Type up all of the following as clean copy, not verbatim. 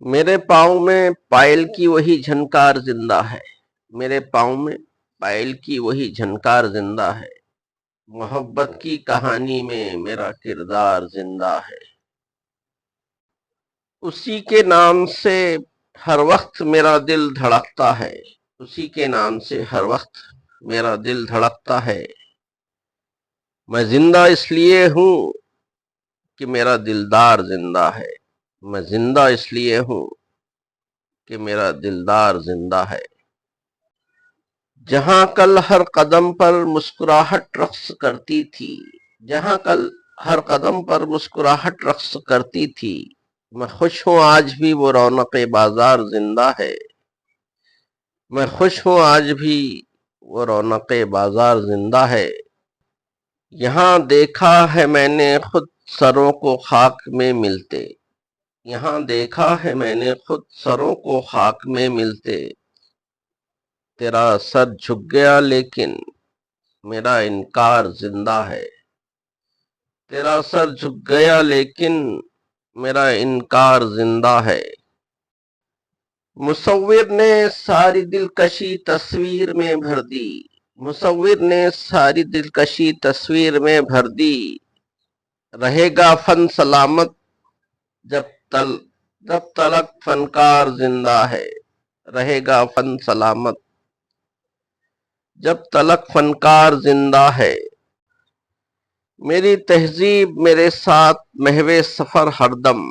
میرے پاؤں میں پائل کی وہی جھنکار زندہ ہے، میرے پاؤں میں پائل کی وہی جھنکار زندہ ہے، محبت کی کہانی میں میرا کردار زندہ ہے، اسی کے نام سے ہر وقت میرا دل دھڑکتا ہے، اسی کے نام سے ہر وقت میرا دل دھڑکتا ہے، میں زندہ اس لیے ہوں کہ میرا دلدار زندہ ہے، میں زندہ اس لیے ہوں کہ میرا دلدار زندہ ہے، جہاں کل ہر قدم پر مسکراہٹ رقص کرتی تھی، جہاں کل ہر قدم پر مسکراہٹ رقص کرتی تھی، میں خوش ہوں آج بھی وہ رونق بازار زندہ ہے، میں خوش ہوں آج بھی وہ رونق بازار زندہ ہے، یہاں دیکھا ہے میں نے خود سروں کو خاک میں ملتے، یہاں دیکھا ہے میں نے خود سروں کو خاک میں ملتے، تیرا سر جھک گیا لیکن میرا انکار زندہ ہے، تیرا سر جھک گیا لیکن میرا انکار زندہ ہے، مصور نے ساری دلکشی تصویر میں بھر دی، مصور نے ساری دلکشی تصویر میں بھر دی، رہے گا فن سلامت جب تل جب تلک فنکار زندہ ہے، رہے گا فن سلامت جب تلک فنکار زندہ ہے، میری تہذیب میرے ساتھ محو سفر ہر دم،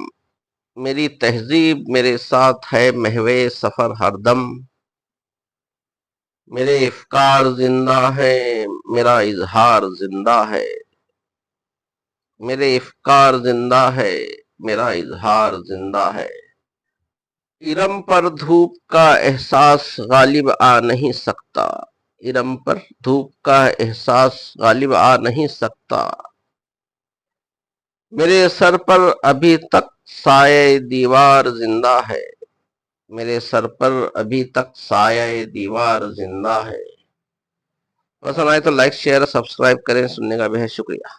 میری تہذیب میرے ساتھ ہے محو سفر ہر دم، میرے افکار زندہ ہے میرا اظہار زندہ ہے، میرے افکار زندہ ہے میرا اظہار زندہ ہے، ارم پر دھوپ کا احساس غالب آ نہیں سکتا، ارم پر دھوپ کا احساس غالب آ نہیں سکتا، میرے سر پر ابھی تک سایہ دیوار زندہ ہے، میرے سر پر ابھی تک سایہ دیوار زندہ ہے۔ پسند آئے تو لائک شیئر سبسکرائب کریں، سننے کا بہت شکریہ۔